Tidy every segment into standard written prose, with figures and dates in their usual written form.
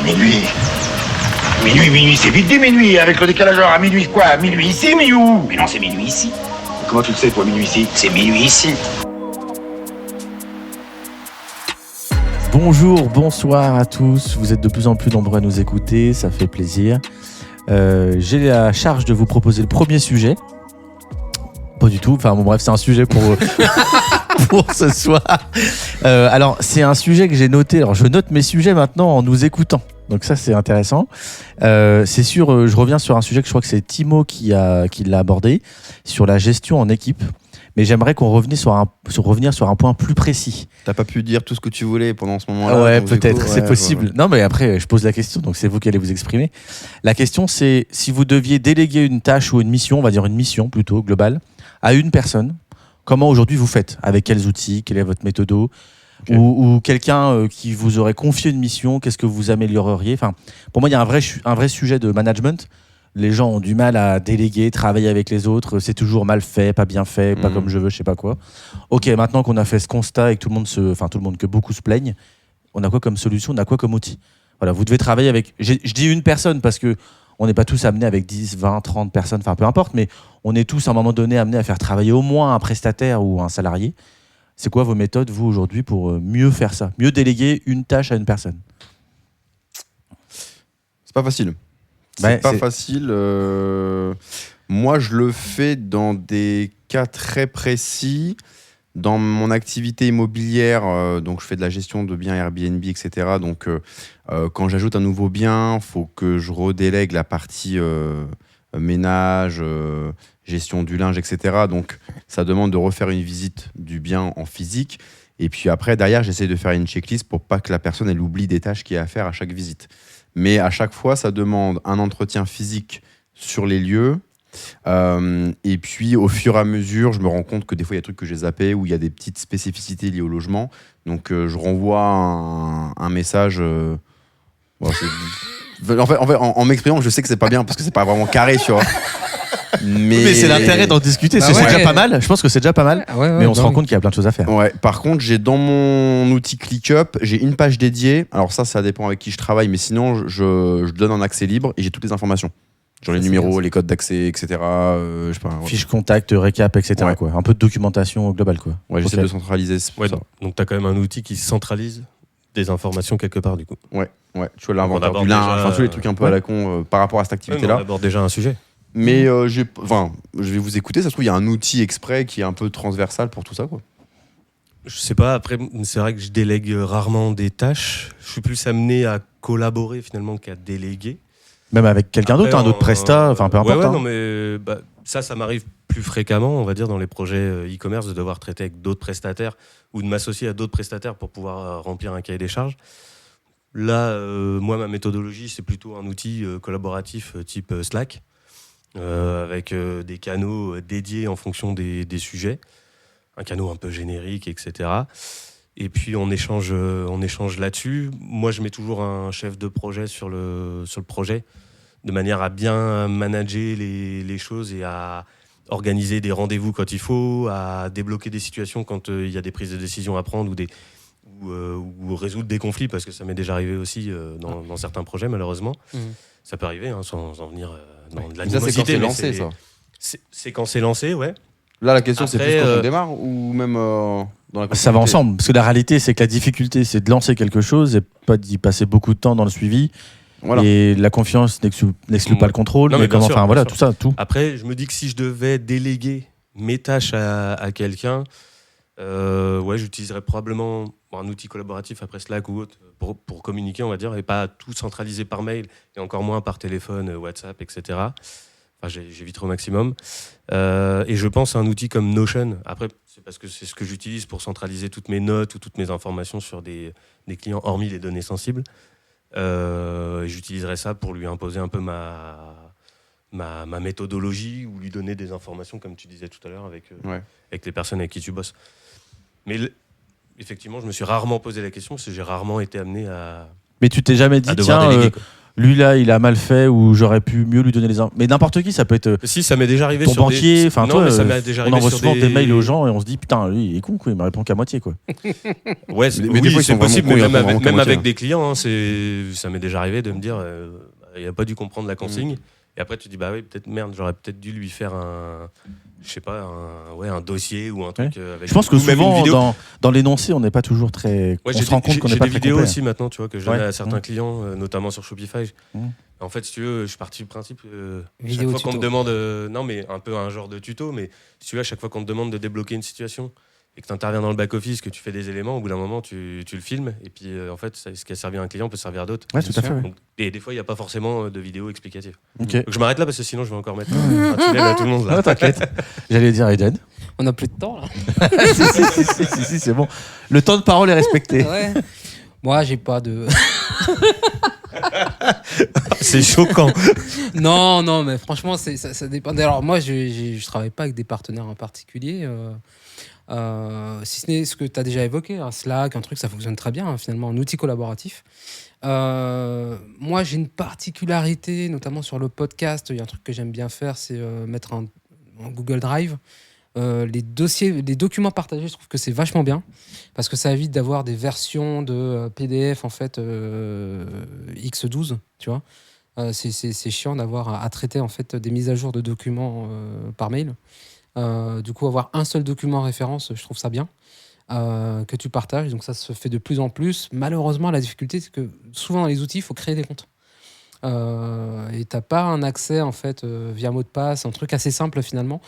Minuit. Minuit, c'est vite dit minuit, avec le décalage horaire à minuit quoi? Minuit ici, minuit où? Mais non, c'est minuit ici. Comment tu le sais, toi, minuit ici? C'est minuit ici. Bonjour, bonsoir à tous. Vous êtes de plus en plus nombreux à nous écouter, ça fait plaisir. J'ai la charge de vous proposer le premier sujet. Pas du tout, enfin bon bref, c'est un sujet pour ce soir. Alors c'est un sujet que j'ai noté, alors je note mes sujets maintenant en nous écoutant. Donc ça c'est intéressant. C'est sûr, je reviens sur un sujet que je crois que c'est Timo qui l'a abordé, sur la gestion en équipe. Mais j'aimerais qu'on revienne sur un point plus précis. T'as pas pu dire tout ce que tu voulais pendant ce moment-là. Ouais, peut-être, c'est possible. Ouais. Non, mais après, je pose la question, donc c'est vous qui allez vous exprimer. La question, c'est si vous deviez déléguer une tâche ou une mission, on va dire une mission plutôt globale, à une personne, comment aujourd'hui vous faites? Avec quels outils? Quelle est votre méthodo? Okay. Ou quelqu'un qui vous aurait confié une mission, qu'est-ce que vous amélioreriez? Enfin, pour moi, il y a un vrai sujet de management. Les gens ont du mal à déléguer, travailler avec les autres. C'est toujours mal fait, pas bien fait, pas comme je veux, je sais pas quoi. Ok, maintenant qu'on a fait ce constat et que que beaucoup se plaignent, on a quoi comme solution? On a quoi comme outil? Voilà, vous devez travailler avec. Je dis une personne parce que on n'est pas tous amenés avec 10, 20, 30 personnes, enfin peu importe, mais on est tous à un moment donné amenés à faire travailler au moins un prestataire ou un salarié. C'est quoi vos méthodes, vous, aujourd'hui, pour mieux faire ça? Mieux déléguer une tâche à une personne? C'est pas facile. C'est pas facile. Moi, je le fais dans des cas très précis. Dans mon activité immobilière, donc je fais de la gestion de biens Airbnb, etc. Donc, quand j'ajoute un nouveau bien, il faut que je redélègue la partie ménage, gestion du linge, etc. Donc, ça demande de refaire une visite du bien en physique. Et puis après, derrière, j'essaie de faire une checklist pour pas que la personne elle oublie des tâches qu'il y a à faire à chaque visite. Mais à chaque fois, ça demande un entretien physique sur les lieux. Et puis, au fur et à mesure, je me rends compte que des fois, il y a des trucs que j'ai zappés où il y a des petites spécificités liées au logement. Donc, je renvoie un message. Bon, en m'exprimant, je sais que c'est pas bien parce que c'est pas vraiment carré, tu vois. Mais c'est l'intérêt d'en discuter, c'est déjà pas mal. Je pense que c'est déjà pas mal, mais on se rend compte qu'il y a plein de choses à faire. Ouais. Par contre, j'ai dans mon outil ClickUp, j'ai une page dédiée. Alors ça dépend avec qui je travaille, mais sinon, je donne un accès libre et j'ai toutes les informations. Genre les numéros, les codes d'accès, etc. Je sais pas. Fiche contact, récap, etc. Ouais. Quoi. Un peu de documentation globale, quoi. Ouais, j'essaie de centraliser. Ouais, donc t'as quand même un outil qui centralise des informations quelque part, du coup. Ouais. Tu vois l'inventaire du linge, enfin tous les trucs un peu à la con par rapport à cette activité-là. On aborde déjà un sujet. Mais je vais vous écouter, ça se trouve, il y a un outil exprès qui est un peu transversal pour tout ça, quoi. Je sais pas, après, c'est vrai que je délègue rarement des tâches. Je suis plus amené à collaborer finalement qu'à déléguer. Même avec quelqu'un d'autre, un autre prestat, enfin peu importe. Ouais, non, mais ça m'arrive plus fréquemment, on va dire, dans les projets e-commerce, de devoir traiter avec d'autres prestataires ou de m'associer à d'autres prestataires pour pouvoir remplir un cahier des charges. Là, moi, ma méthodologie, c'est plutôt un outil collaboratif type Slack. Avec des canaux dédiés en fonction des sujets, un canot un peu générique, etc. Et puis on échange là-dessus. Moi, je mets toujours un chef de projet sur le projet, de manière à bien manager les choses et à organiser des rendez-vous quand il faut, à débloquer des situations quand il y a des prises de décision à prendre ou résoudre des conflits, parce que ça m'est déjà arrivé aussi dans certains projets, malheureusement. Ça peut arriver, sans en venir dans de l'animosité. Ça, c'est quand c'est lancé, ça. C'est quand c'est lancé, ouais. Là, la question, c'est plus quand on démarre ou même dans la continuité. Ça va ensemble, parce que la réalité, c'est que la difficulté, c'est de lancer quelque chose et pas d'y passer beaucoup de temps dans le suivi. Voilà. Et la confiance n'exclus pas le contrôle. Non, mais comment, enfin, voilà, tout ça, tout. Après, je me dis que si je devais déléguer mes tâches à quelqu'un, j'utiliserais probablement un outil collaboratif après Slack ou autre pour communiquer, on va dire, et pas tout centraliser par mail et encore moins par téléphone, WhatsApp, etc. Enfin, j'éviterai au maximum. Et je pense à un outil comme Notion. Après, c'est parce que c'est ce que j'utilise pour centraliser toutes mes notes ou toutes mes informations sur des clients, hormis les données sensibles. J'utiliserai ça pour lui imposer un peu ma méthodologie ou lui donner des informations, comme tu disais tout à l'heure, avec les personnes avec qui tu bosses. Mais effectivement, je me suis rarement posé la question parce que j'ai rarement été amené à. Mais tu t'es jamais dit, tiens, lui là il a mal fait ou j'aurais pu mieux lui donner les infos. Mais n'importe qui, ça peut être Si, ça m'est déjà arrivé ton sur banquier, enfin non, toi, mais ça m'est déjà on arrivé envoie sur souvent des mails aux gens et on se dit putain lui il est con quoi, il me répond qu'à moitié quoi. Ouais, Mais des fois, ils c'est sont possible, vraiment mais cons, ils répondent même qu'à avec moitié. des clients, hein, ça m'est déjà arrivé de me dire il a pas dû comprendre la consigne. Et après tu dis bah oui, peut-être merde, j'aurais peut-être dû lui faire un dossier ou un truc avec. Je pense que ou même une souvent vidéo. dans l'énoncé on n'est pas très on se rend compte qu'on n'est pas j'ai des très vidéos complet. aussi maintenant, tu vois, que je donne Ouais. à certains clients, notamment sur Shopify. En fait, si tu veux, je suis parti du principe chaque Vidéo fois qu'on te tuto. demande, non mais un peu un genre de tuto, mais si tu veux, à chaque fois qu'on te demande de débloquer une situation et que tu interviens dans le back-office, que tu fais des éléments, au bout d'un moment, tu le filmes, et puis en fait, ce qui a servi à un client peut servir à d'autres. Ouais, tout à fait. Ouais. Donc, et des fois, il n'y a pas forcément de vidéo explicative. Ok. Donc je m'arrête là parce que sinon, je vais encore mettre un tunnel à tout le monde. Là. Non, t'inquiète. J'allais dire Eden. On n'a plus de temps là. si, c'est bon. Le temps de parole est respecté. Ouais. Moi, j'ai pas de. C'est choquant. Non, mais franchement, ça dépend. Alors, moi, je travaille pas avec des partenaires en particulier. Si ce n'est ce que tu as déjà évoqué, un Slack, un truc, ça fonctionne très bien, hein, finalement, un outil collaboratif. Moi, j'ai une particularité, notamment sur le podcast. Il y a un truc que j'aime bien faire, c'est mettre en Google Drive les documents partagés. Je trouve que c'est vachement bien parce que ça évite d'avoir des versions de PDF en fait X12, tu vois. C'est chiant d'avoir à traiter en fait des mises à jour de documents par mail. Du coup, avoir un seul document référence, je trouve ça bien. Que tu partages, donc ça se fait de plus en plus. Malheureusement, la difficulté, c'est que souvent dans les outils, il faut créer des comptes. Et t'as pas un accès en fait via mot de passe, un truc assez simple finalement.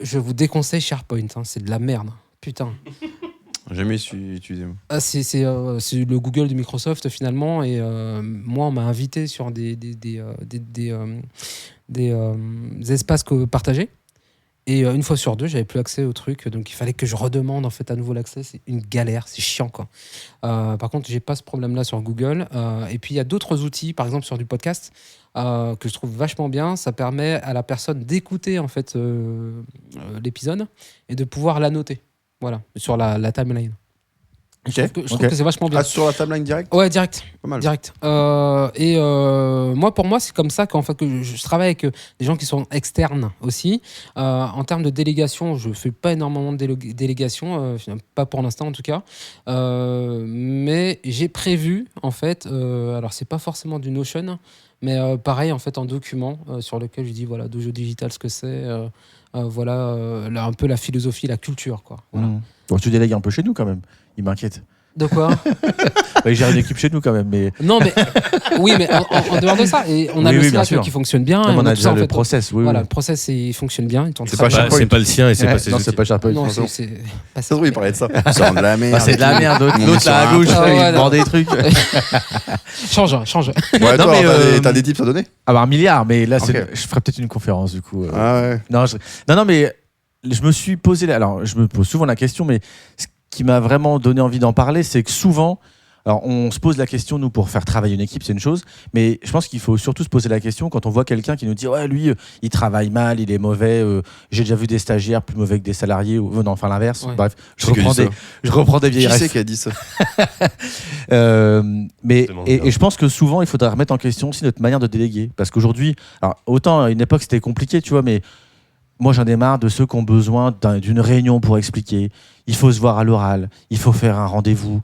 Je vous déconseille SharePoint, hein, c'est de la merde. Putain. Jamais su utiliser. C'est le Google de Microsoft finalement, et moi on m'a invité sur des espaces partagés. Et une fois sur deux, j'avais plus accès au truc, donc il fallait que je redemande en fait à nouveau l'accès. C'est une galère, c'est chiant quoi. Par contre, j'ai pas ce problème-là sur Google. Et puis il y a d'autres outils, par exemple sur du podcast, que je trouve vachement bien. Ça permet à la personne d'écouter en fait l'épisode et de pouvoir l'annoter. Voilà, sur la timeline. Je trouve que c'est vachement bien. Ah, sur la timeline direct. Ouais, direct. Pas mal. Direct. Moi, pour moi, c'est comme ça qu'en fait, que je travaille avec des gens qui sont externes aussi. En termes de délégation, je fais pas énormément de délégation, pas pour l'instant en tout cas. Mais j'ai prévu, en fait, alors c'est pas forcément du Notion, mais pareil, en fait, en document sur lequel je dis, voilà, Dojo Digital, ce que c'est, voilà, un peu la philosophie, la culture, quoi. Voilà. Bon, tu délègues un peu chez nous quand même. Il m'inquiète. De quoi? J'ai une équipe chez nous quand même, mais non, mais oui, mais en dehors de ça, et on a le Slack qui fonctionne bien. Non, et on a tout déjà ça, le en fait, process. Oui, voilà, oui. le process il fonctionne bien. Il tourne C'est très pas bien. SharePoint. C'est pas le sien et c'est Ouais, pas ses non, outils. c'est pas SharePoint. Non, François. c'est pas Ça se trouve, il parlait de ça. C'est de la merde. Bah, c'est de la merde. On est L'autre sur là à un- gauche, Ah, il ouais, demande des trucs. Change. Ouais, Non, toi, mais, t'as des tips à donner? Ah bah un milliard, mais là, Ok. je ferais peut-être une conférence du coup. Ah ouais. Non, mais je me suis posé. Alors, je me pose souvent la question, mais ce qui m'a vraiment donné envie d'en parler, c'est que souvent. Alors, on se pose la question, nous, pour faire travailler une équipe, c'est une chose, mais je pense qu'il faut surtout se poser la question quand on voit quelqu'un qui nous dit « Ouais, lui, il travaille mal, il est mauvais, j'ai déjà vu des stagiaires plus mauvais que des salariés, ou non, enfin l'inverse. Ouais. Bref, je C'est que reprends, dit ça. je reprends des vieilles Qui refs. c'est qui a dit ça? Et je pense que souvent, il faudra remettre en question aussi notre manière de déléguer. Parce qu'aujourd'hui, alors autant à une époque, c'était compliqué, tu vois, mais moi, j'en ai marre de ceux qui ont besoin d'une réunion pour expliquer. Il faut se voir à l'oral, il faut faire un rendez-vous.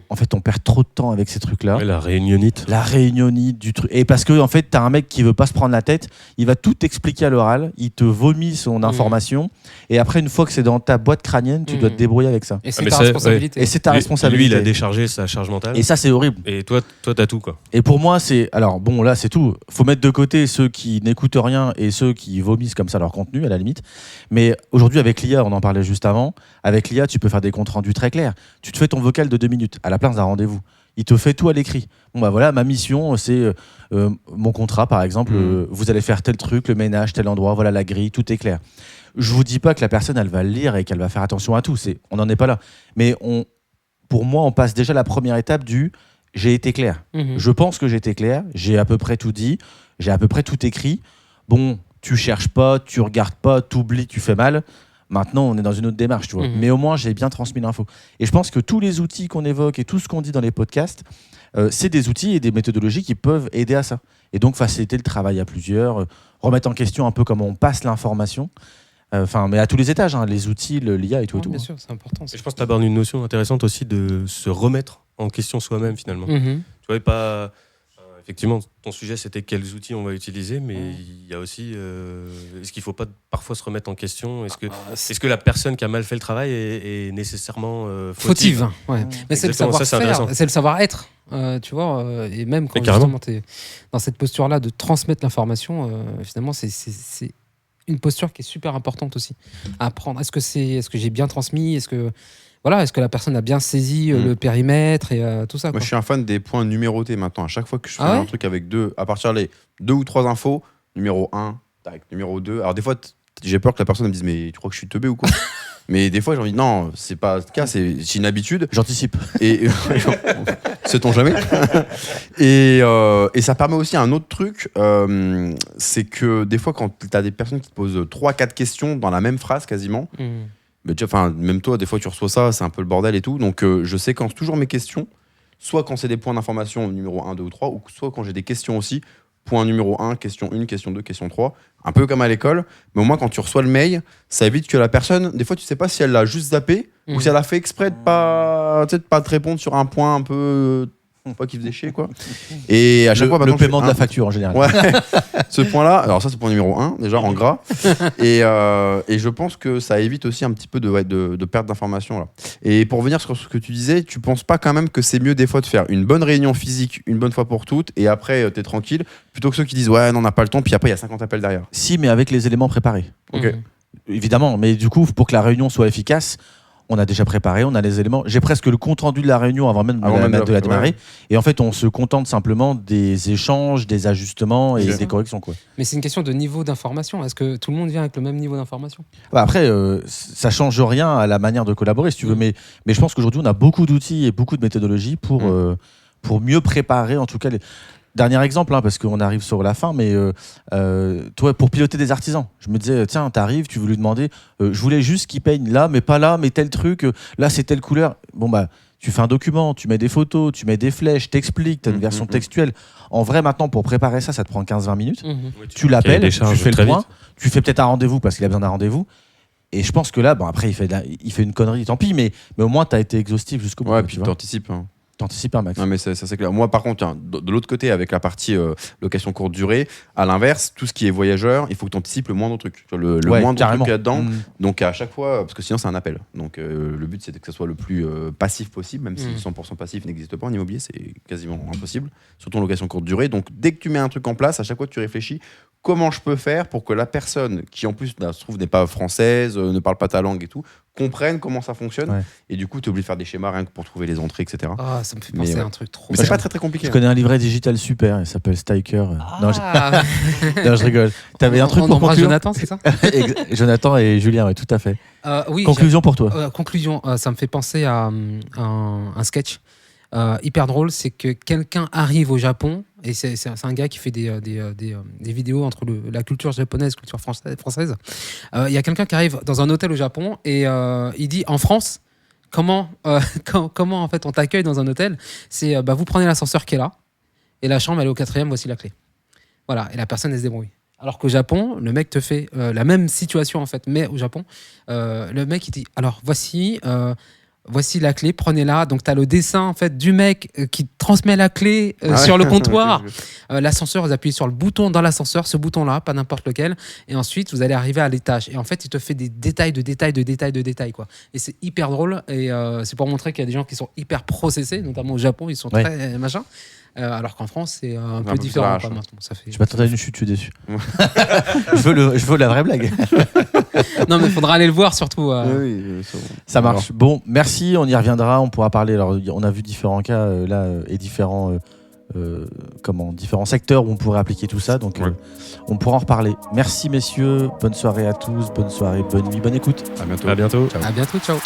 En fait, on perd trop de temps avec ces trucs-là. Ouais, la réunionnite. La réunionnite du truc. Et parce que, en fait, t'as un mec qui veut pas se prendre la tête, il va tout expliquer à l'oral, il te vomit son information. Et après, une fois que c'est dans ta boîte crânienne, tu dois te débrouiller avec ça. Et c'est mais ta ça, responsabilité. Et c'est ta responsabilité. Lui, il a déchargé sa charge mentale. Et ça, c'est horrible. Et toi, t'as tout, quoi. Et pour moi, c'est. Alors, bon, là, c'est tout. Faut mettre de côté ceux qui n'écoutent rien et ceux qui vomissent comme ça leur contenu, à la limite. Mais aujourd'hui, avec l'IA, on en parlait juste avant, avec l'IA, tu peux faire des comptes rendus très clairs. Tu te fais ton vocal de 2 minutes à la place d'un rendez-vous. Il te fait tout à l'écrit. Bon, bah voilà, ma mission, c'est mon contrat, par exemple. Vous allez faire tel truc, le ménage, tel endroit, voilà la grille, tout est clair. Je vous dis pas que la personne, elle va le lire et qu'elle va faire attention à tout. On n'en est pas là. Mais pour moi, on passe déjà la première étape du j'ai été clair. Je pense que j'ai été clair. J'ai à peu près tout dit. J'ai à peu près tout écrit. Bon, tu cherches pas, tu regardes pas, tu oublies, tu fais mal. Maintenant, on est dans une autre démarche, tu vois. Mais au moins, j'ai bien transmis l'info. Et je pense que tous les outils qu'on évoque et tout ce qu'on dit dans les podcasts, c'est des outils et des méthodologies qui peuvent aider à ça. Et donc, faciliter le travail à plusieurs, remettre en question un peu comment on passe l'information. Mais à tous les étages, hein, les outils, l'IA et tout. Bien sûr, c'est important. Et je pense que tu abordes une notion intéressante aussi de se remettre en question soi-même, finalement. Tu vois, pas... Effectivement, ton sujet, c'était quels outils on va utiliser, mais il y a aussi... est-ce qu'il ne faut pas parfois se remettre en question ? Est-ce que la personne qui a mal fait le travail est nécessairement fautive ? Ouais. Mais c'est le savoir-faire, c'est le savoir-être. Tu vois, et même quand justement tu es dans cette posture-là de transmettre l'information, finalement, c'est une posture qui est super importante aussi à apprendre. Est-ce que j'ai bien transmis ? Est-ce que la personne a bien saisi le périmètre et tout ça, quoi. Moi, je suis un fan des points numérotés maintenant. À chaque fois que je fais un truc avec à partir des 2 ou 3 infos, numéro 1, numéro 2. Alors des fois, j'ai peur que la personne me dise mais tu crois que je suis teubé ou quoi ? Mais des fois, j'ai envie de non, c'est pas le cas, c'est une habitude. J'anticipe. Et sait-on jamais. Et ça permet aussi un autre truc, c'est que des fois, quand tu as des personnes qui te posent 3-4 questions dans la même phrase quasiment, même toi, des fois, tu reçois ça, c'est un peu le bordel et tout. Donc, je séquence toujours mes questions, soit quand c'est des points d'information numéro 1, 2 ou 3, ou soit quand j'ai des questions aussi. Point numéro 1, question 1, question 2, question 3. Un peu comme à l'école. Mais au moins, quand tu reçois le mail, ça évite que la personne... Des fois, tu sais pas si elle l'a juste zappé ou si elle a fait exprès de pas te répondre sur un point un peu... pas qui faisait chier, quoi. Et à chaque fois, le paiement de la facture, en général. Ouais. Ce point-là, alors ça, c'est le point numéro 1, déjà, en gras. Et je pense que ça évite aussi un petit peu de perte d'informations, là. Et pour revenir sur ce que tu disais, tu penses pas quand même que c'est mieux des fois de faire une bonne réunion physique une bonne fois pour toutes et après, t'es tranquille, plutôt que ceux qui disent ouais, non, on n'a pas le temps, puis après, il y a 50 appels derrière. Si, mais avec les éléments préparés. Ok. Évidemment, mais du coup, pour que la réunion soit efficace, on a déjà préparé, on a les éléments. J'ai presque le compte-rendu de la réunion avant même de la démarrer. Ouais. Et en fait, on se contente simplement des échanges, des ajustements et des corrections, quoi. Mais c'est une question de niveau d'information. Est-ce que tout le monde vient avec le même niveau d'information ? Après, ça change rien à la manière de collaborer, si tu veux. Mais je pense qu'aujourd'hui, on a beaucoup d'outils et beaucoup de méthodologies pour mieux préparer, en tout cas, Dernier exemple, hein, parce qu'on arrive sur la fin, mais toi, pour piloter des artisans, je me disais, tiens, t'arrives, tu veux lui demander, je voulais juste qu'il peigne là, mais pas là, mais tel truc, là, c'est telle couleur. Bon, bah, tu fais un document, tu mets des photos, tu mets des flèches, t'expliques, t'as une version textuelle. En vrai, maintenant, pour préparer ça, ça te prend 15-20 minutes. Tu l'appelles, tu fais le point, tu fais peut-être un rendez-vous parce qu'il a besoin d'un rendez-vous. Et je pense que là, bon, après, il fait une connerie, tant pis, mais au moins, t'as été exhaustif jusqu'au bout. Ouais, puis tu anticipes. Hein. T'anticipes un max. Non, mais ça c'est clair. Moi, par contre, de l'autre côté, avec la partie location courte durée, à l'inverse, tout ce qui est voyageur, il faut que tu anticipes le moindre truc. Le moindre truc qu'il y a dedans. Donc, à chaque fois, parce que sinon, c'est un appel. Donc, le but, c'est que ça soit le plus passif possible, même si 100% passif n'existe pas en immobilier, c'est quasiment impossible, surtout en location courte durée. Donc, dès que tu mets un truc en place, à chaque fois, tu réfléchis comment je peux faire pour que la personne qui, en plus, se trouve, n'est pas française, ne parle pas ta langue et tout, comprenne comment ça fonctionne. Ouais. Et du coup, tu es obligé de faire des schémas rien que pour trouver les entrées, etc. Ah, ça me fait penser à un truc trop... Mais c'est pas très compliqué. Je connais un livret digital super, il s'appelle Stiker. Non, je rigole. T'avais un truc pour conclure ? Jonathan, c'est ça ? Jonathan et Julien, oui, tout à fait. Oui, conclusion pour toi. Conclusion, ça me fait penser à un sketch hyper drôle, c'est que quelqu'un arrive au Japon, et c'est un gars qui fait des vidéos entre la culture japonaise et la culture française. Il y a quelqu'un qui arrive dans un hôtel au Japon et il dit, en France, comment en fait on t'accueille dans un hôtel, c'est vous prenez l'ascenseur qui est là, et la chambre elle est au 4e, voici la clé. Voilà, et la personne elle se débrouille. Alors qu'au Japon, le mec te fait la même situation en fait, mais au Japon, le mec il dit, alors voici la clé, prenez-la. Donc, tu as le dessin en fait, du mec qui transmet la clé sur le comptoir. L'ascenseur, vous appuyez sur le bouton dans l'ascenseur, ce bouton-là, pas n'importe lequel. Et ensuite, vous allez arriver à l'étage. Et en fait, il te fait des détails, quoi. Et c'est hyper drôle. Et c'est pour montrer qu'il y a des gens qui sont hyper processés, notamment au Japon, ils sont très machin. Alors qu'en France, c'est un peu différent. Ça fait... Je m'attendais à une chute, je suis déçu. je veux la vraie blague. Non, mais il faudra aller le voir surtout. Ça marche. Bon, merci, on y reviendra, on pourra parler. Alors, on a vu différents cas et différents secteurs où on pourrait appliquer tout ça. Donc, on pourra en reparler. Merci, messieurs. Bonne soirée à tous. Bonne soirée, bonne nuit, bonne écoute. À bientôt. À bientôt. Ciao. À bientôt. Ciao.